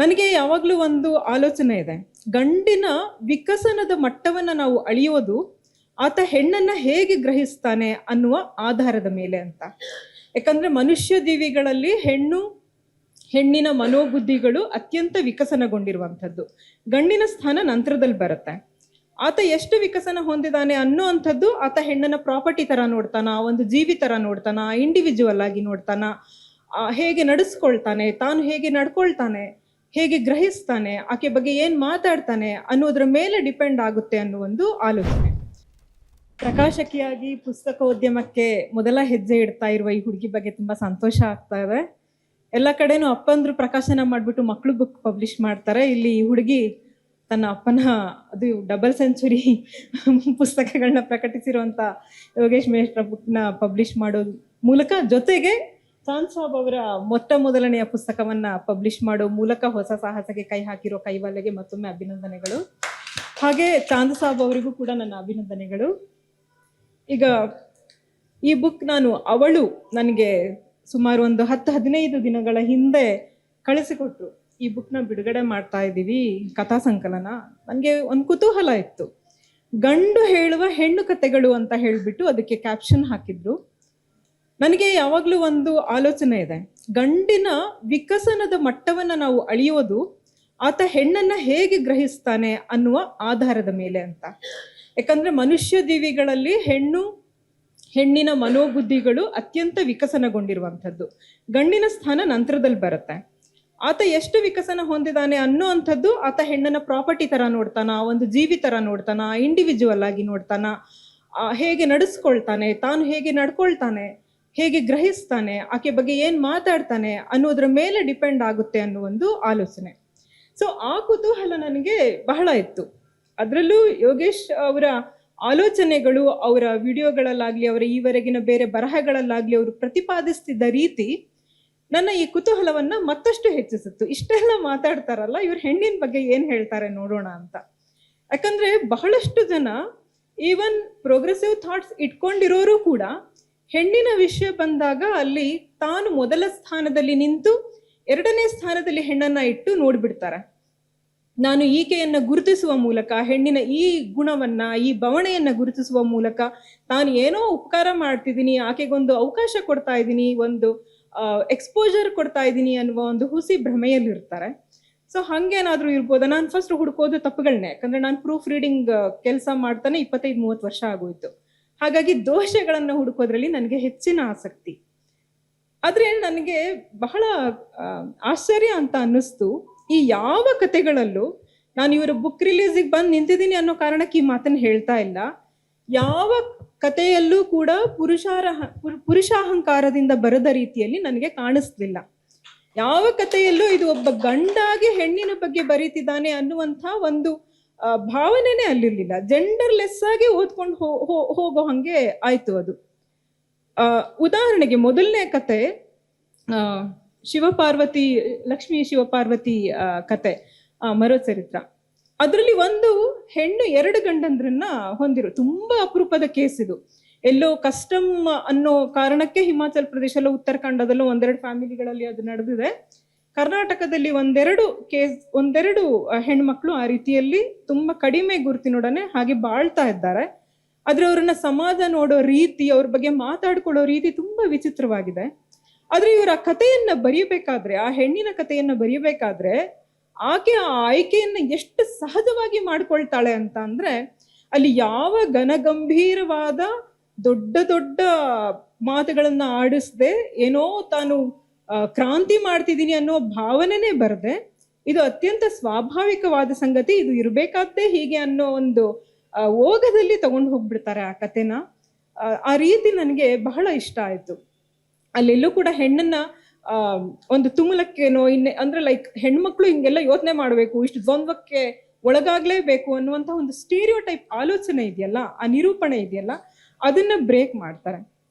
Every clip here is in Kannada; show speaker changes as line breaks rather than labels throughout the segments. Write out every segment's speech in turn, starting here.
ನನಗೆ ಯಾವಾಗಲೂ ಒಂದು ಆಲೋಚನೆ ಇದೆ. ಗಂಡಿನ ವಿಕಸನದ ಮಟ್ಟವನ್ನು ನಾವು ಅಳೆಯೋದು ಆತ ಹೆಣ್ಣನ್ನ ಹೇಗೆ ಗ್ರಹಿಸ್ತಾನೆ ಅನ್ನುವ ಆಧಾರದ ಮೇಲೆ ಅಂತ. ಯಾಕಂದ್ರೆ ಮನುಷ್ಯ ಜೀವಿಗಳಲ್ಲಿ ಹೆಣ್ಣಿನ ಮನೋಬುದ್ಧಿಗಳು ಅತ್ಯಂತ ವಿಕಸನಗೊಂಡಿರುವಂಥದ್ದು. ಗಂಡಿನ ಸ್ಥಾನ ನಂತರದಲ್ಲಿ ಬರುತ್ತೆ. ಆತ ಎಷ್ಟು ವಿಕಸನ ಹೊಂದಿದಾನೆ ಅನ್ನೋ ಅಂಥದ್ದು ಆತ ಹೆಣ್ಣನ ಪ್ರಾಪರ್ಟಿ ತರ ನೋಡ್ತಾನ, ಒಂದು ಜೀವಿ ತರ ನೋಡ್ತಾನ, ಇಂಡಿವಿಜುವಲ್ ಆಗಿ ನೋಡ್ತಾನ, ಹೇಗೆ ನಡೆಸ್ಕೊಳ್ತಾನೆ, ತಾನು ಹೇಗೆ ನಡ್ಕೊಳ್ತಾನೆ, ಹೇಗೆ ಗ್ರಹಿಸ್ತಾನೆ, ಆಕೆ ಬಗ್ಗೆ ಏನ್ ಮಾತಾಡ್ತಾನೆ ಅನ್ನೋದ್ರ ಮೇಲೆ ಡಿಪೆಂಡ್ ಆಗುತ್ತೆ ಅನ್ನೋ ಒಂದು ಆಲೋಚನೆ. ಪ್ರಕಾಶಕಿಯಾಗಿ ಪುಸ್ತಕೋದ್ಯಮಕ್ಕೆ ಮೊದಲ ಹೆಜ್ಜೆ ಇಡ್ತಾ ಇರುವ ಈ ಹುಡುಗಿ ಬಗ್ಗೆ ತುಂಬಾ ಸಂತೋಷ ಆಗ್ತಾ ಇದೆ. ಎಲ್ಲ ಕಡೆನೂ ಅಪ್ಪಂದ್ರು ಪ್ರಕಾಶನ ಮಾಡ್ಬಿಟ್ಟು ಮಕ್ಕಳು ಬುಕ್ ಪಬ್ಲಿಷ್ ಮಾಡ್ತಾರೆ. ಇಲ್ಲಿ ಈ ಹುಡುಗಿ ತನ್ನ ಅಪ್ಪನ ಅದು ಡಬಲ್ ಸೆಂಚುರಿ ಪುಸ್ತಕಗಳನ್ನ ಪ್ರಕಟಿಸಿರುವಂತ ಯೋಗೇಶ್ ಮೇಷ್ಟ್ರ ಬುಕ್ನ ಪಬ್ಲಿಷ್ ಮಾಡೋದು ಮೂಲಕ, ಜೊತೆಗೆ ಚಾಂದ್ ಸಾಬ್ ಅವರ ಮೊದಲನೆಯ ಪುಸ್ತಕವನ್ನ ಪಬ್ಲಿಷ್ ಮಾಡೋ ಮೂಲಕ ಹೊಸ ಸಾಹಸಕ್ಕೆ ಕೈ ಹಾಕಿರೋ ಕೈವಾಲೆಗೆ ಮತ್ತೊಮ್ಮೆ ಅಭಿನಂದನೆಗಳು. ಹಾಗೆ ಚಾಂದ್ ಸಾಬ್ ಅವರಿಗೂ ಕೂಡ ನನ್ನ ಅಭಿನಂದನೆಗಳು. ಈಗ ಈ ಬುಕ್ ಅವಳು ನನಗೆ ಸುಮಾರು ಒಂದು 10-15 ದಿನಗಳ ಹಿಂದೆ ಕಳಿಸಿಕೊಟ್ರು. ಈ ಬುಕ್ನ ಬಿಡುಗಡೆ ಮಾಡ್ತಾ ಇದ್ದೀವಿ, ಕಥಾ ಸಂಕಲನ. ನನಗೆ ಒಂದು ಕುತೂಹಲ ಇತ್ತು. ಗಂಡು ಹೇಳುವ ಹೆಣ್ಣು ಕಥೆಗಳು ಅಂತ ಹೇಳಿಬಿಟ್ಟು ಅದಕ್ಕೆ ಕ್ಯಾಪ್ಷನ್ ಹಾಕಿದ್ರು. ನನಗೆ ಯಾವಾಗಲೂ ಒಂದು ಆಲೋಚನೆ ಇದೆ. ಗಂಡಿನ ವಿಕಸನದ ಮಟ್ಟವನ್ನು ನಾವು ಅಳೆಯೋದು ಆತ ಹೆಣ್ಣನ್ನ ಹೇಗೆ ಗ್ರಹಿಸ್ತಾನೆ ಅನ್ನುವ ಆಧಾರದ ಮೇಲೆ ಅಂತ. ಯಾಕಂದ್ರೆ ಮನುಷ್ಯ ಜೀವಿಗಳಲ್ಲಿ ಹೆಣ್ಣಿನ ಮನೋಬುದ್ಧಿಗಳು ಅತ್ಯಂತ ವಿಕಸನಗೊಂಡಿರುವಂಥದ್ದು. ಗಂಡಿನ ಸ್ಥಾನ ನಂತರದಲ್ಲಿ ಬರುತ್ತೆ. ಆತ ಎಷ್ಟು ವಿಕಸನ ಹೊಂದಿದಾನೆ ಅನ್ನೋ ಅಂಥದ್ದು ಆತ ಹೆಣ್ಣನ ಪ್ರಾಪರ್ಟಿ ತರ ನೋಡ್ತಾನ, ಒಂದು ಜೀವಿ ತರ ನೋಡ್ತಾನ, ಇಂಡಿವಿಜುವಲ್ ಆಗಿ ನೋಡ್ತಾನ, ಹೇಗೆ ನಡೆಸ್ಕೊಳ್ತಾನೆ, ತಾನು ಹೇಗೆ ನಡ್ಕೊಳ್ತಾನೆ, ಹೇಗೆ ಗ್ರಹಿಸ್ತಾನೆ, ಆಕೆ ಬಗ್ಗೆ ಏನ್ ಮಾತಾಡ್ತಾನೆ ಅನ್ನೋದ್ರ ಮೇಲೆ ಡಿಪೆಂಡ್ ಆಗುತ್ತೆ ಅನ್ನೋ ಒಂದು ಆಲೋಚನೆ. ಸೊ ಆ ಕುತೂಹಲ ನನಗೆ ಬಹಳ ಇತ್ತು. ಅದರಲ್ಲೂ ಯೋಗೇಶ್ ಅವರ ಆಲೋಚನೆಗಳು, ಅವರ ವಿಡಿಯೋಗಳಲ್ಲಾಗ್ಲಿ, ಅವರ ಈವರೆಗಿನ ಬೇರೆ ಬರಹಗಳಲ್ಲಾಗ್ಲಿ ಅವರು ಪ್ರತಿಪಾದಿಸ್ತಿದ್ದ ರೀತಿ ನನ್ನ ಈ ಕುತೂಹಲವನ್ನ ಮತ್ತಷ್ಟು ಹೆಚ್ಚಿಸಿತ್ತು. ಇಷ್ಟೆಲ್ಲ ಮಾತಾಡ್ತಾರಲ್ಲ, ಇವ್ರು ಹೆಣ್ಣಿನ ಬಗ್ಗೆ ಏನ್ ಹೇಳ್ತಾರೆ ನೋಡೋಣ ಅಂತ. ಯಾಕಂದ್ರೆ ಬಹಳಷ್ಟು ಜನ ಈವನ್ ಪ್ರೋಗ್ರೆಸಿವ್ ಥಾಟ್ಸ್ ಇಟ್ಕೊಂಡಿರೋರು ಕೂಡ ಹೆಣ್ಣಿನ ವಿಷಯ ಬಂದಾಗ ಅಲ್ಲಿ ತಾನು ಮೊದಲ ಸ್ಥಾನದಲ್ಲಿ ನಿಂತು 2ನೇ ಸ್ಥಾನದಲ್ಲಿ ಹೆಣ್ಣನ್ನ ಇಟ್ಟು ನೋಡ್ಬಿಡ್ತಾರೆ. ನಾನು ಈಕೆಯನ್ನ ಗುರುತಿಸುವ ಮೂಲಕ, ಹೆಣ್ಣಿನ ಈ ಗುಣವನ್ನ, ಈ ಬವಣೆಯನ್ನ ಗುರುತಿಸುವ ಮೂಲಕ ತಾನು ಏನೋ ಉಪಕಾರ ಮಾಡ್ತಿದ್ದೀನಿ, ಆಕೆಗೊಂದು ಅವಕಾಶ ಕೊಡ್ತಾ ಇದ್ದೀನಿ, ಒಂದು ಎಕ್ಸ್ಪೋಜರ್ ಕೊಡ್ತಾ ಇದ್ದೀನಿ ಅನ್ನುವ ಒಂದು ಹುಸಿ ಭ್ರಮೆಯಲ್ಲಿರ್ತಾರೆ. ಸೊ ಹಂಗೇನಾದ್ರೂ ಇರ್ಬೋದ? ನಾನು ಫಸ್ಟ್ ಹುಡ್ಕೋದು ತಪ್ಪುಗಳನ್ನೇ. ಯಾಕಂದ್ರೆ ನಾನು ಪ್ರೂಫ್ ರೀಡಿಂಗ್ ಕೆಲಸ ಮಾಡ್ತಾನೆ 25-30 ವರ್ಷ ಆಗೋಯ್ತು. ಹಾಗಾಗಿ ದೋಷಗಳನ್ನ ಹುಡುಕೋದ್ರಲ್ಲಿ ನನಗೆ ಹೆಚ್ಚಿನ ಆಸಕ್ತಿ. ಆದ್ರೆ ನನಗೆ ಬಹಳ ಆಶ್ಚರ್ಯ ಅಂತ ಅನ್ನಿಸ್ತು. ಈ ಯಾವ ಕಥೆಗಳಲ್ಲೂ, ನಾನು ಇವರ ಬುಕ್ ರಿಲೀಸಿಗೆ ಬಂದು ನಿಂತಿದ್ದೀನಿ ಅನ್ನೋ ಕಾರಣಕ್ಕೆ ಈ ಮಾತನ್ನು ಹೇಳ್ತಾ ಇಲ್ಲ, ಯಾವ ಕಥೆಯಲ್ಲೂ ಕೂಡ ಪುರುಷಾಹಂಕಾರದಿಂದ ಬರದ ರೀತಿಯಲ್ಲಿ ನನಗೆ ಕಾಣಿಸ್ಲಿಲ್ಲ. ಯಾವ ಕಥೆಯಲ್ಲೂ ಇದು ಒಬ್ಬ ಗಂಡಾಗಿ ಹೆಣ್ಣಿನ ಬಗ್ಗೆ ಬರೀತಿದ್ದಾನೆ ಅನ್ನುವಂಥ ಒಂದು ಭಾವನೆನೇ ಅಲ್ಲಿರ್ಲಿಲ್ಲ. ಜೆಂಡರ್ಲೆಸ್ ಆಗಿ ಓದ್ಕೊಂಡು ಹೋಗೋ ಹಂಗೆ ಆಯ್ತು ಅದು. ಉದಾಹರಣೆಗೆ ಮೊದಲನೇ ಕತೆ ಲಕ್ಷ್ಮೀ ಶಿವಪಾರ್ವತಿ ಕತೆ, ಮರೋ ಚರಿತ್ರ. ಅದರಲ್ಲಿ ಒಂದು ಹೆಣ್ಣು 2 ಗಂಡಂದ್ರನ್ನ ತುಂಬಾ ಅಪರೂಪದ ಕೇಸ್ ಇದು. ಎಲ್ಲೋ ಕಸ್ಟಮ್ ಅನ್ನೋ ಕಾರಣಕ್ಕೆ ಹಿಮಾಚಲ್ ಪ್ರದೇಶ, ಉತ್ತರಾಖಂಡದಲ್ಲೂ 1-2 ಫ್ಯಾಮಿಲಿಗಳಲ್ಲಿ ಅದು ನಡೆದಿದೆ. ಕರ್ನಾಟಕದಲ್ಲಿ ಒಂದೆರಡು ಹೆಣ್ಮಕ್ಳು ಆ ರೀತಿಯಲ್ಲಿ ತುಂಬಾ ಕಡಿಮೆ ಗುರುತಿನೊಡನೆ ಹಾಗೆ ಬಾಳ್ತಾ ಇದ್ದಾರೆ. ಆದ್ರೆ ಅವ್ರನ್ನ ಸಮಾಜ ನೋಡೋ ರೀತಿ, ಅವ್ರ ಬಗ್ಗೆ ಮಾತಾಡ್ಕೊಳ್ಳೋ ರೀತಿ ತುಂಬಾ ವಿಚಿತ್ರವಾಗಿದೆ. ಆದ್ರೆ ಇವರ ಕಥೆಯನ್ನ ಬರೆಯಬೇಕಾದ್ರೆ, ಆ ಹೆಣ್ಣಿನ ಕಥೆಯನ್ನ ಬರೆಯಬೇಕಾದ್ರೆ ಆಕೆ ಆ ಆಯ್ಕೆಯನ್ನ ಎಷ್ಟು ಸಹಜವಾಗಿ ಮಾಡ್ಕೊಳ್ತಾಳೆ ಅಂತ ಅಂದ್ರೆ, ಅಲ್ಲಿ ಯಾವ ಘನಗಂಭೀರವಾದ ದೊಡ್ಡ ಮಾತುಗಳನ್ನ ಆಡಿಸ್ದೆ, ಏನೋ ತಾನು ಕ್ರಾಂತಿ ಮಾಡ್ತಿದ್ದೀನಿ ಅನ್ನೋ ಭಾವನೆನೇ ಬರದೆ, ಇದು ಅತ್ಯಂತ ಸ್ವಾಭಾವಿಕವಾದ ಸಂಗತಿ, ಇದು ಇರ್ಬೇಕಾದ್ದೇ ಹೀಗೆ ಅನ್ನೋ ಒಂದು ಓಗದಲ್ಲಿ ತಗೊಂಡು ಹೋಗ್ಬಿಡ್ತಾರೆ ಆ ಕಥೆನ. ಆ ರೀತಿ ನನಗೆ ಬಹಳ ಇಷ್ಟ ಆಯ್ತು. ಅಲ್ಲೆಲ್ಲೂ ಕೂಡ ಹೆಣ್ಣನ್ನ ಒಂದು ತುಮುಲಕ್ಕೇನೋ ಅಂದ್ರೆ ಲೈಕ್ ಹೆಣ್ಮಕ್ಳು ಹಿಂಗೆಲ್ಲ ಯೋಚನೆ ಮಾಡ್ಬೇಕು, ಇಷ್ಟು ದ್ವಂದ್ವಕ್ಕೆ ಒಳಗಾಗ್ಲೇಬೇಕು ಅನ್ನುವಂಥ ಒಂದು ಸ್ಟೀರಿಯೋ ಟೈಪ್ ಆಲೋಚನೆ ಇದೆಯಲ್ಲ, ಆ ನಿರೂಪಣೆ ಇದೆಯಲ್ಲ, ಅದನ್ನ ಬ್ರೇಕ್ ಮಾಡ್ತಾರೆ.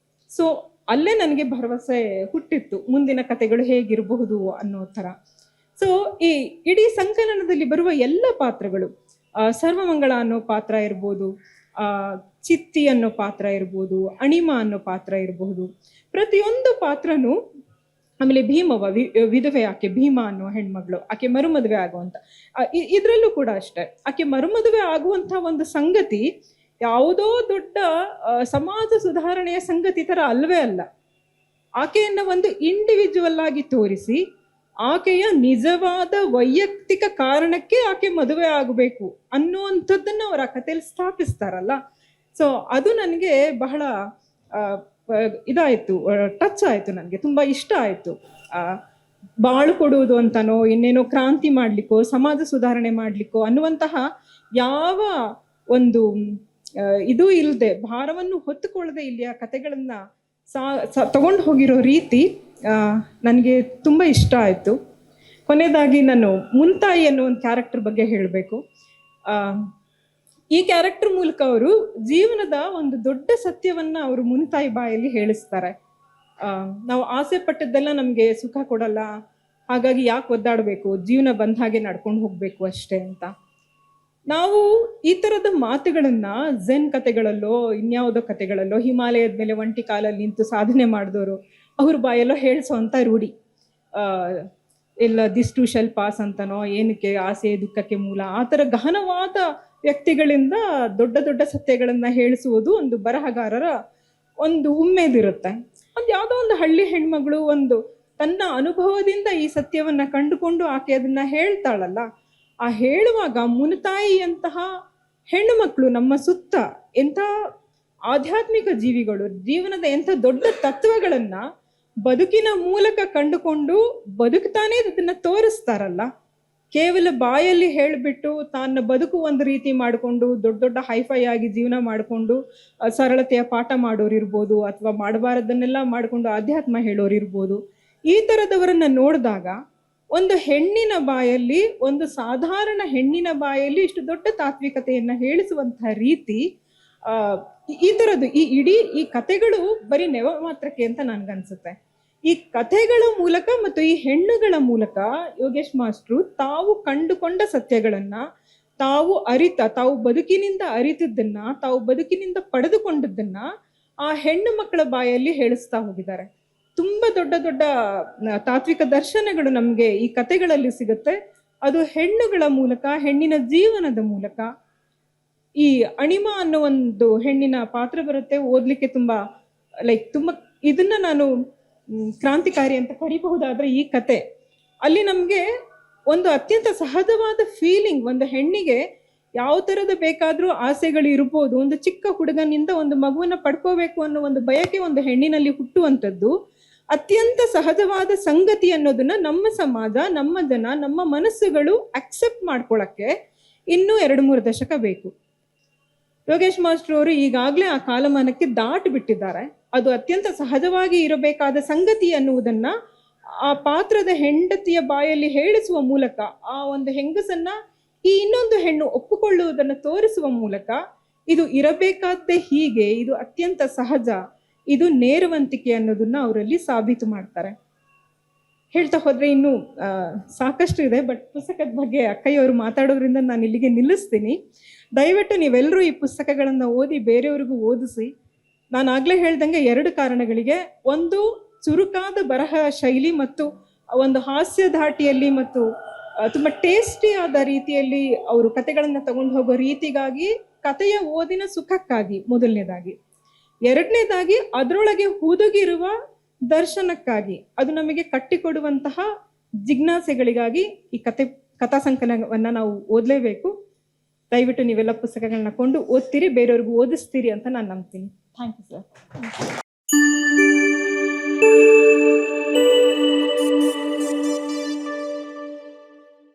ಸೊ ಅಲ್ಲೇ ನನಗೆ ಭರವಸೆ ಹುಟ್ಟಿತ್ತು, ಮುಂದಿನ ಕಥೆಗಳು ಹೇಗಿರಬಹುದು ಅನ್ನೋ ಥರ. ಸೊ ಈ ಇಡೀ ಸಂಕಲನದಲ್ಲಿ ಬರುವ ಎಲ್ಲ ಪಾತ್ರಗಳು, ಸರ್ವಮಂಗಳ ಅನ್ನೋ ಪಾತ್ರ ಇರ್ಬೋದು, ಚಿತ್ತಿ ಅನ್ನೋ ಪಾತ್ರ ಇರ್ಬೋದು, ಅಣಿಮ ಅನ್ನೋ ಪಾತ್ರ ಇರಬಹುದು, ಪ್ರತಿಯೊಂದು ಪಾತ್ರನೂ ಆಮೇಲೆ ಭೀಮವ್ವ ವಿಧವೆ, ಆಕೆ ಭೀಮ ಅನ್ನುವ ಹೆಣ್ಮಗಳು, ಆಕೆ ಮರುಮದುವೆ ಆಗುವಂತ. ಇದ್ರಲ್ಲೂ ಕೂಡ ಅಷ್ಟೇ, ಆಕೆ ಮರುಮದುವೆ ಆಗುವಂತ ಒಂದು ಸಂಗತಿ ಯಾವುದೋ ದೊಡ್ಡ ಸಮಾಜ ಸುಧಾರಣೆಯ ಸಂಗತಿ ತರ ಅಲ್ವೇ ಅಲ್ಲ. ಆಕೆಯನ್ನ ಒಂದು ಇಂಡಿವಿಜುವಲ್ ಆಗಿ ತೋರಿಸಿ ಆಕೆಯ ನಿಜವಾದ ವೈಯಕ್ತಿಕ ಕಾರಣಕ್ಕೆ ಆಕೆ ಮದುವೆ ಆಗಬೇಕು ಅನ್ನುವಂಥದ್ದನ್ನ ಅವ್ರು ಆ ಕಥೆಯಲ್ಲಿ ಸ್ಥಾಪಿಸ್ತಾರಲ್ಲ. ಸೊ ಅದು ನನಗೆ ಬಹಳ ಇದಾಯ್ತು, ಟಚ್ ಆಯ್ತು, ನನಗೆ ತುಂಬಾ ಇಷ್ಟ ಆಯ್ತು. ಬಾಳು ಕೊಡುವುದು ಅಂತನೋ ಇನ್ನೇನೋ ಕ್ರಾಂತಿ ಮಾಡ್ಲಿಕ್ಕೋ ಸಮಾಜ ಸುಧಾರಣೆ ಮಾಡ್ಲಿಕ್ಕೋ ಅನ್ನುವಂತಹ ಯಾವ ಒಂದು ಇದು ಇಲ್ಲದೆ, ಭಾರವನ್ನು ಹೊತ್ತುಕೊಳ್ಳದೆ ಇಲ್ಲಿ ಆ ಕಥೆಗಳನ್ನ ತಗೊಂಡು ಹೋಗಿರೋ ರೀತಿ ನನಗೆ ತುಂಬ ಇಷ್ಟ ಆಯಿತು. ಕೊನೆಯದಾಗಿ ನಾನು ಮುನ್ತಾಯಿ ಅನ್ನೋ ಒಂದು ಕ್ಯಾರೆಕ್ಟರ್ ಬಗ್ಗೆ ಹೇಳಬೇಕು. ಈ ಕ್ಯಾರೆಕ್ಟರ್ ಮೂಲಕ ಅವರು ಜೀವನದ ಒಂದು ದೊಡ್ಡ ಸತ್ಯವನ್ನ ಅವರು ಮುನ್ತಾಯಿ ಬಾಯಲ್ಲಿ ಹೇಳಿಸ್ತಾರೆ. ನಾವು ಆಸೆ ಪಟ್ಟದ್ದೆಲ್ಲ ನಮಗೆ ಸುಖ ಕೊಡಲ್ಲ, ಹಾಗಾಗಿ ಯಾಕೆ ಒದ್ದಾಡಬೇಕು, ಜೀವನ ಬಂದ ಹಾಗೆ ನಡ್ಕೊಂಡು ಹೋಗ್ಬೇಕು ಅಷ್ಟೇ ಅಂತ. ನಾವು ಈ ತರದ ಮಾತುಗಳನ್ನ ಝೆನ್ ಕಥೆಗಳಲ್ಲೋ ಇನ್ಯಾವುದೋ ಕಥೆಗಳಲ್ಲೋ, ಹಿಮಾಲಯದ ಮೇಲೆ ಒಂಟಿ ಕಾಲಲ್ಲಿ ನಿಂತು ಸಾಧನೆ ಮಾಡಿದವರು ಅವ್ರ ಬಾಯಲ್ಲೋ ಹೇಳಿಸೋಂಥ ರೂಢಿ. ಎಲ್ಲ ದಿಸ್ ಟು ಶೆಲ್ ಪಾಸ್ ಅಂತನೋ, ಏನಕ್ಕೆ ಆಸೆ ದುಃಖಕ್ಕೆ ಮೂಲ, ಆ ಥರ ಗಹನವಾದ ವ್ಯಕ್ತಿಗಳಿಂದ ದೊಡ್ಡ ದೊಡ್ಡ ಸತ್ಯಗಳನ್ನ ಹೇಳಿಸುವುದು ಒಂದು ಬರಹಗಾರರ ಒಂದು ಉಮ್ಮೇದಿರುತ್ತೆ. ಒಂದು ಯಾವುದೋ ಒಂದು ಹಳ್ಳಿ ಹೆಣ್ಮಗಳು ಒಂದು ತನ್ನ ಅನುಭವದಿಂದ ಈ ಸತ್ಯವನ್ನ ಕಂಡುಕೊಂಡು ಆಕೆ ಅದನ್ನ ಹೇಳ್ತಾಳಲ್ಲ, ಆ ಹೇಳುವಾಗ ಮುನ್ತಾಯಿಯಂತಹ ಹೆಣ್ಣು ಮಕ್ಕಳು ನಮ್ಮ ಸುತ್ತ ಎಂಥ ಆಧ್ಯಾತ್ಮಿಕ ಜೀವಿಗಳು, ಜೀವನದ ಎಂಥ ದೊಡ್ಡ ತತ್ವಗಳನ್ನ ಬದುಕಿನ ಮೂಲಕ ಕಂಡುಕೊಂಡು ಬದುಕ್ತಾನೆ ಅದನ್ನ ತೋರಿಸ್ತಾರಲ್ಲ. ಕೇವಲ ಬಾಯಲ್ಲಿ ಹೇಳಿಬಿಟ್ಟು ತನ್ನ ಬದುಕು ಒಂದು ರೀತಿ ಮಾಡಿಕೊಂಡು ದೊಡ್ಡ ದೊಡ್ಡ ಹೈಫೈ ಆಗಿ ಜೀವನ ಮಾಡಿಕೊಂಡು ಸರಳತೆಯ ಪಾಠ ಮಾಡೋರಿರ್ಬೋದು, ಅಥವಾ ಮಾಡಬಾರದನ್ನೆಲ್ಲ ಮಾಡಿಕೊಂಡು ಆಧ್ಯಾತ್ಮ ಹೇಳೋರಿರ್ಬೋದು. ಈ ಥರದವರನ್ನ ನೋಡಿದಾಗ ಒಂದು ಹೆಣ್ಣಿನ ಬಾಯಲ್ಲಿ, ಒಂದು ಸಾಧಾರಣ ಹೆಣ್ಣಿನ ಬಾಯಲ್ಲಿ ಇಷ್ಟು ದೊಡ್ಡ ತಾತ್ವಿಕತೆಯನ್ನ ಹೇಳಿಸುವಂತಹ ರೀತಿ, ಈ ಥರದ್ದು ಈ ಕಥೆಗಳು ಬರೀ ನೆವ ಮಾತ್ರಕ್ಕೆ ಅಂತ ನನ್ಗನ್ಸುತ್ತೆ. ಈ ಕಥೆಗಳ ಮೂಲಕ ಮತ್ತು ಈ ಹೆಣ್ಣುಗಳ ಮೂಲಕ ಯೋಗೇಶ್ ಮಾಸ್ಟ್ರು ತಾವು ಕಂಡುಕೊಂಡ ಸತ್ಯಗಳನ್ನ, ತಾವು ಬದುಕಿನಿಂದ ಅರಿತದ್ದನ್ನ, ತಾವು ಬದುಕಿನಿಂದ ಪಡೆದುಕೊಂಡದ್ದನ್ನ ಆ ಹೆಣ್ಣು ಮಕ್ಕಳ ಬಾಯಲ್ಲಿ ಹೇಳಿಸ್ತಾ ಹೋಗಿದ್ದಾರೆ. ತುಂಬಾ ದೊಡ್ಡ ದೊಡ್ಡ ತಾತ್ವಿಕ ದರ್ಶನಗಳು ನಮ್ಗೆ ಈ ಕಥೆಗಳಲ್ಲಿ ಸಿಗುತ್ತೆ. ಅದು ಹೆಣ್ಣುಗಳ ಮೂಲಕ, ಹೆಣ್ಣಿನ ಜೀವನದ ಮೂಲಕ. ಈ ಅಣಿಮ ಅನ್ನೋ ಒಂದು ಹೆಣ್ಣಿನ ಪಾತ್ರ ಬರುತ್ತೆ, ಓದ್ಲಿಕ್ಕೆ ತುಂಬಾ ಇದನ್ನ ನಾನು ಕ್ರಾಂತಿಕಾರಿ ಅಂತ ಕರಿಬಹುದಾದ್ರೆ ಈ ಕತೆ ಅಲ್ಲಿ ನಮ್ಗೆ ಒಂದು ಅತ್ಯಂತ ಸಹಜವಾದ ಫೀಲಿಂಗ್, ಒಂದು ಹೆಣ್ಣಿಗೆ ಯಾವ ತರದ ಬೇಕಾದ್ರೂ ಆಸೆಗಳು ಇರ್ಬೋದು. ಒಂದು ಚಿಕ್ಕ ಹುಡುಗನಿಂದ ಒಂದು ಮಗುವನ್ನ ಪಡ್ಕೋಬೇಕು ಅನ್ನೋ ಒಂದು ಬಯಕೆ ಒಂದು ಹೆಣ್ಣಿನಲ್ಲಿ ಹುಟ್ಟುವಂಥದ್ದು ಅತ್ಯಂತ ಸಹಜವಾದ ಸಂಗತಿ ಅನ್ನೋದನ್ನ ನಮ್ಮ ಸಮಾಜ, ನಮ್ಮ ಜನ, ನಮ್ಮ ಮನಸ್ಸುಗಳು ಅಕ್ಸೆಪ್ಟ್ ಮಾಡ್ಕೊಳಕ್ಕೆ ಇನ್ನೂ 2-3 ದಶಕ ಬೇಕು. ಯೋಗೇಶ್ ಮಾಸ್ಟರ್ ಅವರು ಈಗಾಗಲೇ ಆ ಕಾಲಮಾನಕ್ಕೆ ದಾಟಿ ಬಿಟ್ಟಿದ್ದಾರೆ. ಅದು ಅತ್ಯಂತ ಸಹಜವಾಗಿ ಇರಬೇಕಾದ ಸಂಗತಿ ಅನ್ನುವುದನ್ನ ಆ ಪಾತ್ರದ ಹೆಂಡತಿಯ ಬಾಯಲ್ಲಿ ಹೇಳಿಸುವ ಮೂಲಕ, ಆ ಒಂದು ಹೆಂಗಸನ್ನ ಈ ಇನ್ನೊಂದು ಹೆಣ್ಣು ಒಪ್ಪಿಕೊಳ್ಳುವುದನ್ನು ತೋರಿಸುವ ಮೂಲಕ, ಇದು ಇರಬೇಕಾದ್ದೇ ಹೀಗೆ, ಇದು ಅತ್ಯಂತ ಸಹಜ, ಇದು ನೇರವಂತಿಕೆ ಅನ್ನೋದನ್ನ ಅವರಲ್ಲಿ ಸಾಬೀತು ಮಾಡ್ತಾರೆ. ಹೇಳ್ತಾ ಹೋದ್ರೆ ಇನ್ನು ಸಾಕಷ್ಟು ಇದೆ, ಬಟ್ ಪುಸ್ತಕದ ಬಗ್ಗೆ ಅಕ್ಕಯ್ಯವರು ಮಾತಾಡೋದ್ರಿಂದ ನಾನು ಇಲ್ಲಿಗೆ ನಿಲ್ಲಿಸ್ತೀನಿ. ದಯವಿಟ್ಟು ನೀವೆಲ್ಲರೂ ಈ ಪುಸ್ತಕಗಳನ್ನು ಓದಿ ಬೇರೆಯವ್ರಿಗೂ ಓದಿಸಿ. ನಾನು ಆಗ್ಲೇ ಹೇಳ್ದಂಗೆ 2 ಕಾರಣಗಳಿಗೆ. ಒಂದು, ಚುರುಕಾದ ಬರಹ ಶೈಲಿ ಮತ್ತು ಒಂದು ಹಾಸ್ಯ ಧಾಟಿಯಲ್ಲಿ ಮತ್ತು ತುಂಬ ಟೇಸ್ಟಿ ಆದ ರೀತಿಯಲ್ಲಿ ಅವರು ಕಥೆಗಳನ್ನ ತಗೊಂಡು ಹೋಗೋ ರೀತಿಗಾಗಿ, ಕಥೆಯ ಓದಿನ ಸುಖಕ್ಕಾಗಿ ಮೊದಲನೇದಾಗಿ. 2ನೇದಾಗಿ ಅದರೊಳಗೆ ಹುದುಗಿರುವ ದರ್ಶನಕ್ಕಾಗಿ, ಅದು ನಮಗೆ ಕಟ್ಟಿಕೊಡುವಂತಹ ಜಿಜ್ಞಾಸೆಗಳಿಗಾಗಿ ಈ ಕಥಾ ಸಂಕಲನವನ್ನ ನಾವು ಓದಲೇಬೇಕು. ದಯವಿಟ್ಟು ನೀವೆಲ್ಲ ಪುಸ್ತಕಗಳನ್ನ ಕೊಂಡು ಓದ್ತೀರಿ, ಬೇರೆಯವ್ರಿಗೂ ಓದಿಸ್ತೀರಿ ಅಂತ ನಾನು ನಂಬ್ತೀನಿ. Thank you sir.